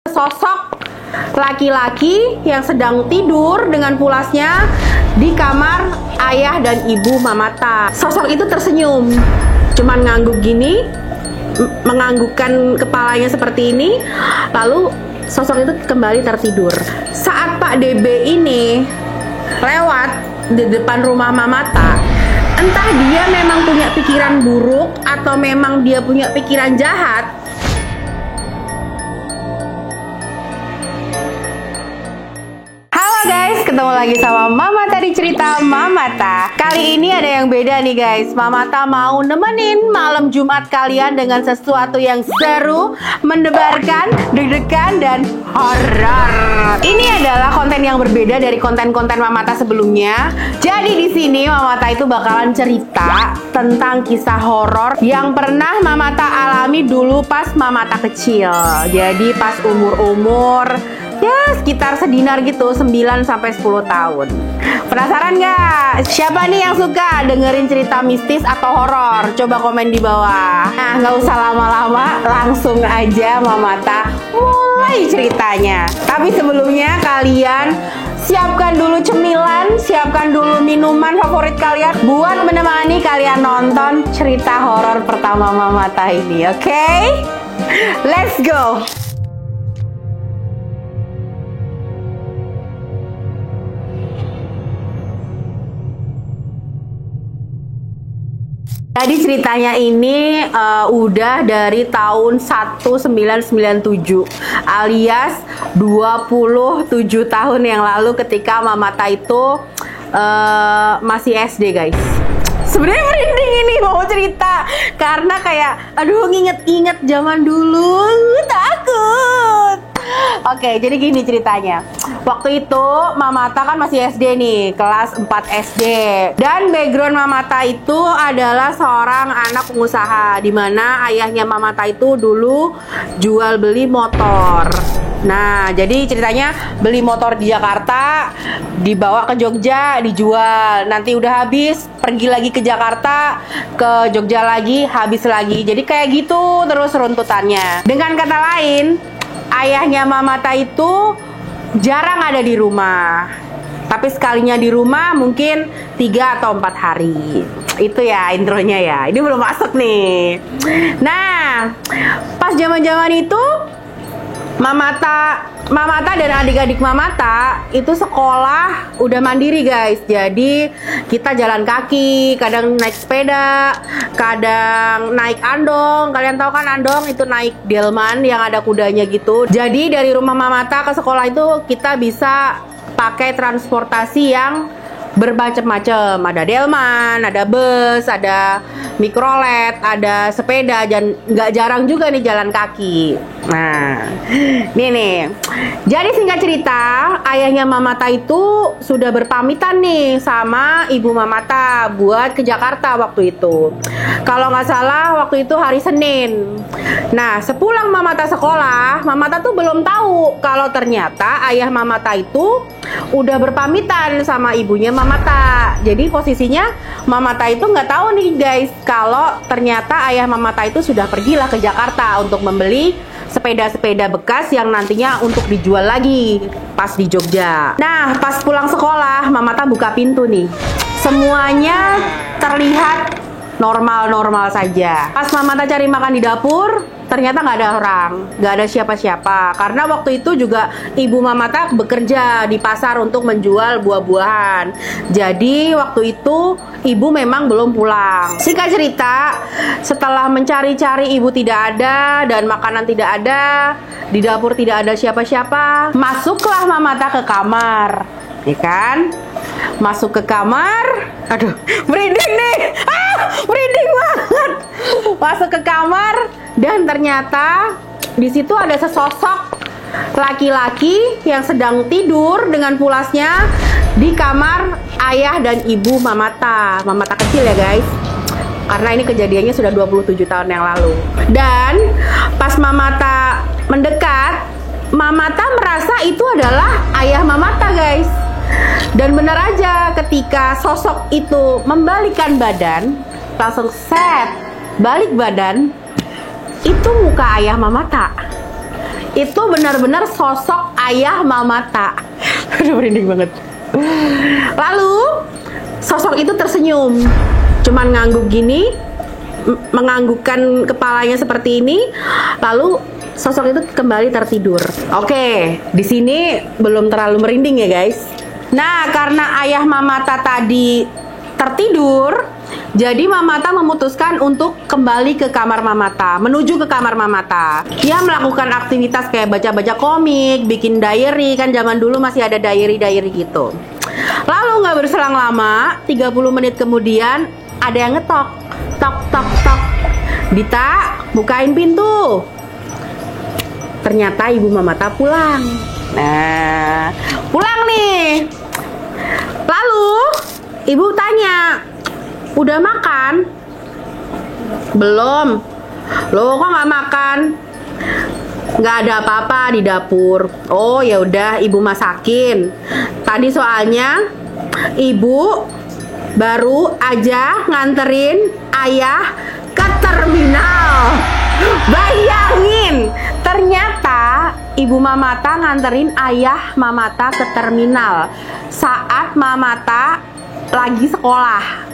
Sosok laki-laki yang sedang tidur dengan pulasnya di kamar ayah dan ibu Mamata. Sosok itu tersenyum, cuman ngangguk gini, menganggukkan kepalanya seperti ini, lalu sosok itu kembali tertidur. Saat Pak DB ini lewat di depan rumah Mamata, entah dia memang punya pikiran buruk atau memang dia punya pikiran jahat. Guys, ketemu lagi sama Mamata di cerita Mamata. Kali ini ada yang beda nih guys. Mamata mau nemenin malam Jumat kalian dengan sesuatu yang seru, mendebarkan, deg-degan, dan horor. Ini adalah konten yang berbeda dari konten-konten Mamata sebelumnya. Jadi di sini Mamata itu bakalan cerita tentang kisah horor yang pernah Mamata alami dulu pas Mamata kecil. Jadi pas umur-umur ya sekitar sedinar gitu, 9-10 tahun. Penasaran nggak? Siapa nih yang suka dengerin cerita mistis atau horor? Coba komen di bawah. Nah, nggak usah lama-lama, langsung aja Mamata mulai ceritanya. Tapi sebelumnya kalian siapkan dulu cemilan, siapkan dulu minuman favorit kalian buat menemani kalian nonton cerita horor pertama Mamata ini, oke? Let's go! Jadi ceritanya ini udah dari tahun 1997 alias 27 tahun yang lalu ketika Mamata itu masih SD guys. Sebenarnya merinding ini mau cerita karena kayak aduh nginget-inget zaman dulu, takut. Oke, jadi gini ceritanya. Waktu itu Mamata kan masih SD nih, kelas 4 SD. Dan background Mamata itu adalah seorang anak pengusaha, di mana ayahnya Mamata itu dulu jual beli motor. Nah, jadi ceritanya beli motor di Jakarta, dibawa ke Jogja, dijual. Nanti udah habis, pergi lagi ke Jakarta, ke Jogja lagi, habis lagi. Jadi kayak gitu terus runtutannya. Dengan kata lain, ayahnya Mamata itu jarang ada di rumah. Tapi sekalinya di rumah mungkin 3 atau 4 hari. Itu ya intronya ya. Ini belum masuk nih. Nah, pas zaman-zaman itu Mamata dan adik-adik Mamata itu sekolah udah mandiri guys. Jadi kita jalan kaki, kadang naik sepeda, kadang naik andong. Kalian tahu kan andong itu naik delman yang ada kudanya gitu. Jadi dari rumah Mamata ke sekolah itu kita bisa pakai transportasi yang bermacam-macam. Ada delman, ada bus, ada mikrolet, ada sepeda, dan nggak jarang juga nih jalan kaki. Nah, nih. Jadi singkat cerita, ayahnya Mamata itu sudah berpamitan nih sama ibu Mamata buat ke Jakarta waktu itu. Kalau nggak salah waktu itu hari Senin. Nah, sepulang Mamata sekolah, Mamata tuh belum tahu kalau ternyata ayah Mamata itu udah berpamitan sama ibunya Mamata. Jadi posisinya Mamata itu nggak tahu nih guys kalau ternyata ayah Mamata itu sudah pergilah ke Jakarta untuk membeli sepeda-sepeda bekas yang nantinya untuk dijual lagi pas di Jogja. Nah, pas pulang sekolah, Mamata buka pintu nih. Semuanya terlihat normal-normal saja. Pas Mamata cari makan di dapur, ternyata nggak ada orang, nggak ada siapa-siapa. Karena waktu itu juga ibu Mamata bekerja di pasar untuk menjual buah-buahan. Jadi waktu itu ibu memang belum pulang. Singkat cerita, setelah mencari-cari ibu tidak ada dan makanan tidak ada, di dapur tidak ada siapa-siapa, masuklah Mamata ke kamar, ya kan? Masuk ke kamar, aduh, merinding nih, merinding banget. Masuk ke kamar dan ternyata di situ ada sesosok laki-laki yang sedang tidur dengan pulasnya di kamar ayah dan ibu Mamata. Mamata kecil ya guys, karena ini kejadiannya sudah 27 tahun yang lalu. Dan pas Mamata mendekat, Mamata merasa itu adalah ayah Mamata guys. Dan benar aja ketika sosok itu membalikkan badan, langsung set balik badan, itu muka ayah Mamata. itu benar-benar sosok ayah Mamata. Aduh, merinding banget. Lalu sosok itu tersenyum, cuman ngangguk gini, menganggukkan kepalanya seperti ini. Lalu sosok itu kembali tertidur. Oke, di sini belum terlalu merinding ya guys. Nah, karena ayah Mamata tadi tertidur, jadi Mamata memutuskan untuk kembali ke kamar Mamata, menuju ke kamar Mamata. Dia melakukan aktivitas kayak baca-baca komik, bikin diary, kan zaman dulu masih ada diary-diary gitu. Lalu nggak berselang lama, 30 menit kemudian ada yang ngetok. Tok, tok, tok. Dita, bukain pintu. Ternyata ibu Mamata pulang. Nah, pulang nih. Lalu ibu tanya, udah makan? Belum. Loh, kok nggak makan? Nggak ada apa-apa di dapur. Oh ya udah, ibu masakin. Tadi soalnya ibu baru aja nganterin ayah ke terminal. Bayangin, ternyata ibu Mamata nganterin ayah Mamata ke terminal saat Mamata lagi sekolah.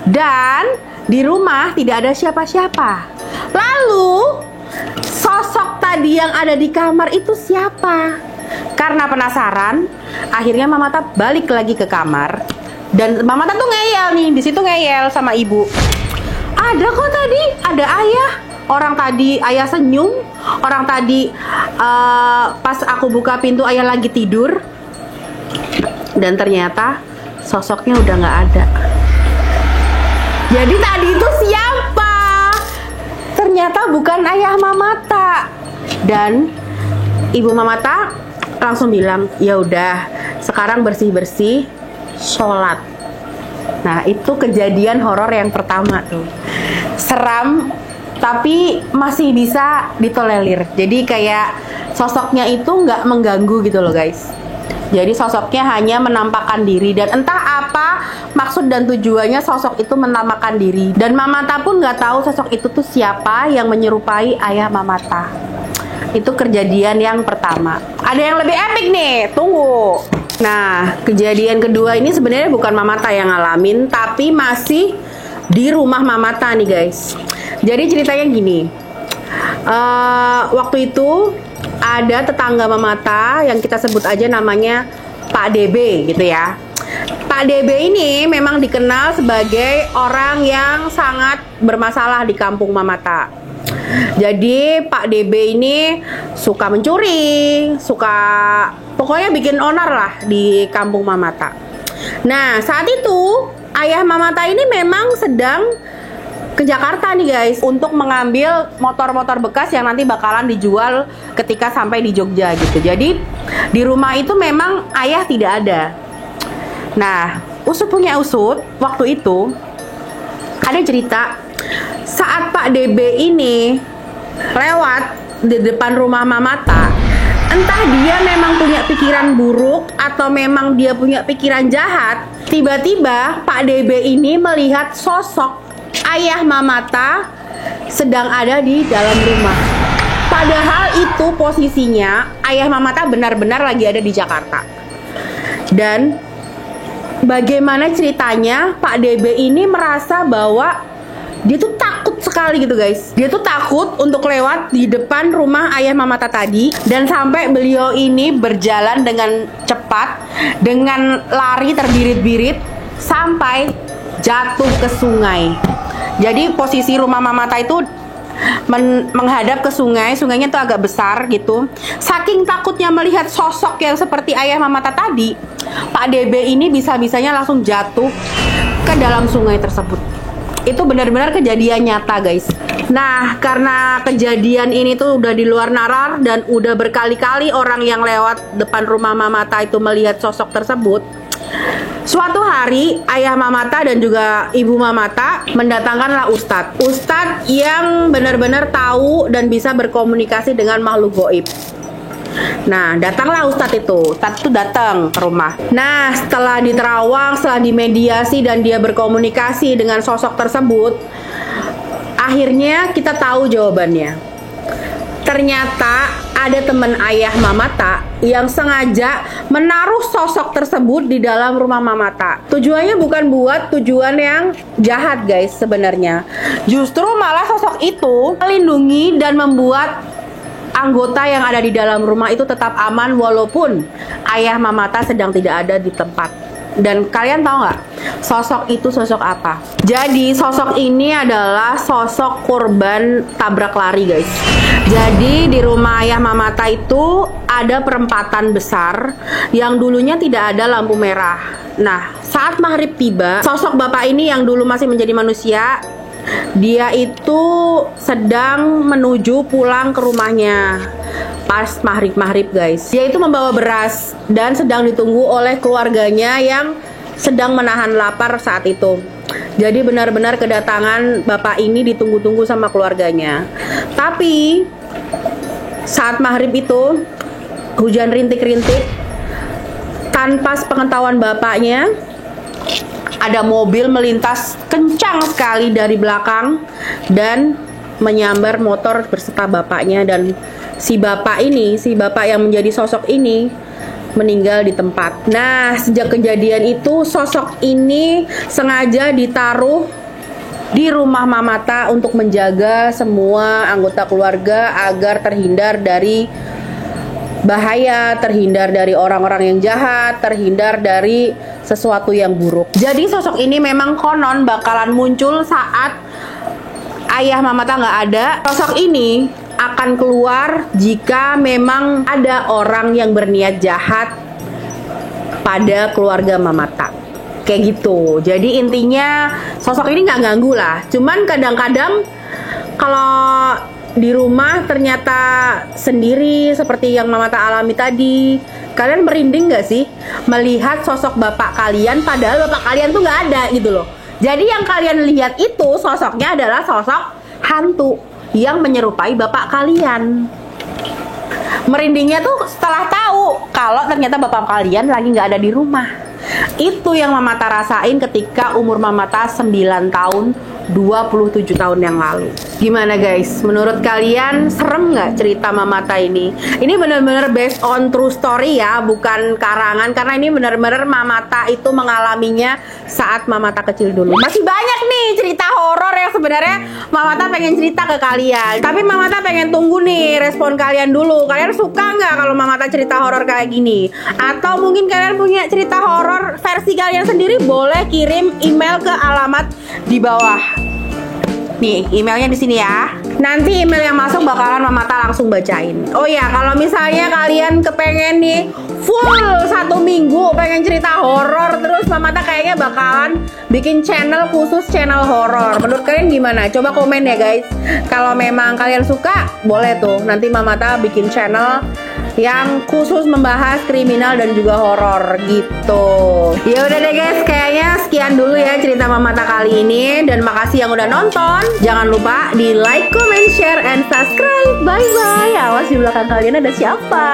Dan di rumah tidak ada siapa-siapa. Lalu sosok tadi yang ada di kamar itu siapa? Karena penasaran, akhirnya Mamata balik lagi ke kamar. Dan Mamata tuh ngeyel nih, di situ ngeyel sama ibu. Ada kok tadi, ada ayah. Orang tadi ayah senyum, orang tadi pas aku buka pintu ayah lagi tidur. Dan ternyata sosoknya udah nggak ada. Jadi tadi itu siapa? Ternyata bukan ayah Mamata. Dan ibu Mamata langsung bilang, ya udah, sekarang bersih-bersih, sholat. Nah, itu kejadian horor yang pertama tuh. Seram, tapi masih bisa ditolerir. Jadi kayak sosoknya itu nggak mengganggu gitu loh guys. Jadi sosoknya hanya menampakkan diri. Dan entah apa maksud dan tujuannya sosok itu menampakkan diri. Dan Mamata pun nggak tahu sosok itu tuh siapa yang menyerupai ayah Mamata. Itu kejadian yang pertama. Ada yang lebih epic nih, tunggu. Nah, kejadian kedua ini sebenarnya bukan Mamata yang ngalamin, tapi masih di rumah Mamata nih guys. Jadi ceritanya gini, waktu itu ada tetangga Mamata yang kita sebut aja namanya Pak DB gitu ya. Pak DB ini memang dikenal sebagai orang yang sangat bermasalah di kampung Mamata. Jadi Pak DB ini suka mencuri, pokoknya bikin onar lah di kampung Mamata. Nah, saat itu ayah Mamata ini memang sedang ke Jakarta nih guys, untuk mengambil motor-motor bekas yang nanti bakalan dijual ketika sampai di Jogja gitu. Jadi di rumah itu memang ayah tidak ada. Nah, usut punya usut, waktu itu ada cerita saat Pak DB ini lewat di depan rumah Mamata, entah dia memang punya pikiran buruk atau memang dia punya pikiran jahat, tiba-tiba Pak DB ini melihat sosok ayah Mamata sedang ada di dalam rumah. Padahal itu posisinya ayah Mamata benar-benar lagi ada di Jakarta. Dan bagaimana ceritanya Pak DB ini merasa bahwa dia tuh takut sekali gitu guys. Dia tuh takut untuk lewat di depan rumah ayah Mamata tadi. Dan sampai beliau ini berjalan dengan cepat, dengan lari terbirit-birit, sampai jatuh ke sungai. Jadi posisi rumah Mamata itu menghadap ke sungai. Sungainya tuh agak besar gitu. Saking takutnya melihat sosok yang seperti ayah Mamata tadi, Pak DB ini bisa-bisanya langsung jatuh ke dalam sungai tersebut. Itu benar-benar kejadian nyata guys. Nah, karena kejadian ini tuh udah di luar nalar dan udah berkali-kali orang yang lewat depan rumah Mamata itu melihat sosok tersebut, suatu hari ayah Mamata dan juga ibu Mamata mendatangkanlah ustadz. Ustadz yang benar-benar tahu dan bisa berkomunikasi dengan makhluk gaib. Nah, datanglah ustadz itu. Ustadz itu datang ke rumah. Nah, setelah diterawang, setelah dimediasi dan dia berkomunikasi dengan sosok tersebut, akhirnya kita tahu jawabannya. Ternyata ada teman ayah Mamata yang sengaja menaruh sosok tersebut di dalam rumah Mamata. Tujuannya bukan buat tujuan yang jahat guys sebenarnya. Justru malah sosok itu melindungi dan membuat anggota yang ada di dalam rumah itu tetap aman walaupun ayah Mamata sedang tidak ada di tempat. Dan kalian tahu nggak sosok itu sosok apa? Jadi sosok ini adalah sosok korban tabrak lari guys. Jadi di rumah ayah Mamata itu ada perempatan besar yang dulunya tidak ada lampu merah. Nah saat maghrib tiba, sosok bapak ini yang dulu masih menjadi manusia, dia itu sedang menuju pulang ke rumahnya pas maghrib guys. Dia itu membawa beras dan sedang ditunggu oleh keluarganya yang sedang menahan lapar saat itu. Jadi benar-benar kedatangan bapak ini ditunggu-tunggu sama keluarganya. Tapi saat maghrib itu hujan rintik-rintik, tanpa sepengetahuan bapaknya ada mobil melintas kencang sekali dari belakang dan menyambar motor berserta bapaknya, dan si bapak yang menjadi sosok ini meninggal di tempat. Nah, sejak kejadian itu sosok ini sengaja ditaruh di rumah Mamata untuk menjaga semua anggota keluarga agar terhindar dari bahaya, terhindar dari orang-orang yang jahat, terhindar dari sesuatu yang buruk. Jadi sosok ini memang konon bakalan muncul saat ayah Mamata nggak ada. Sosok ini akan keluar jika memang ada orang yang berniat jahat pada keluarga Mamata. Kayak gitu. Jadi intinya sosok ini nggak ganggu lah. Cuman kadang-kadang kalau di rumah ternyata sendiri seperti yang Mamata alami tadi, kalian merinding nggak sih melihat sosok bapak kalian padahal bapak kalian tuh nggak ada gitu loh. Jadi yang kalian lihat itu sosoknya adalah sosok hantu yang menyerupai bapak kalian. Merindingnya tuh setelah tahu kalau ternyata bapak kalian lagi nggak ada di rumah. Itu yang Mamata rasain ketika umur Mamata 9 tahun 27 tahun yang lalu. Gimana guys? Menurut kalian serem nggak cerita Mamata ini? Ini benar-benar based on true story ya, bukan karangan, karena ini benar-benar Mamata itu mengalaminya saat Mamata kecil dulu. Masih banyak nih cerita horor yang sebenarnya Mamata pengen cerita ke kalian, tapi Mamata pengen tunggu nih respon kalian dulu. Kalian suka nggak kalau Mamata cerita horor kayak gini? Atau mungkin kalian punya cerita horor versi kalian sendiri? Boleh kirim email ke alamat di bawah. Nih, emailnya di sini ya. Nanti email yang masuk bakalan Mamata langsung bacain. Oh ya, kalau misalnya kalian kepengen nih full 1 minggu pengen cerita horor terus, Mamata kayaknya bakalan bikin channel khusus channel horor. Menurut kalian gimana? Coba komen ya guys. Kalau memang kalian suka, boleh tuh nanti Mamata bikin channel yang khusus membahas kriminal dan juga horor gitu. Ya udah deh guys, kayaknya sekian dulu ya cerita Mamata kali ini, dan makasih yang udah nonton. Jangan lupa di like, comment, share, and subscribe. Bye bye. Awas di belakang kalian ada siapa?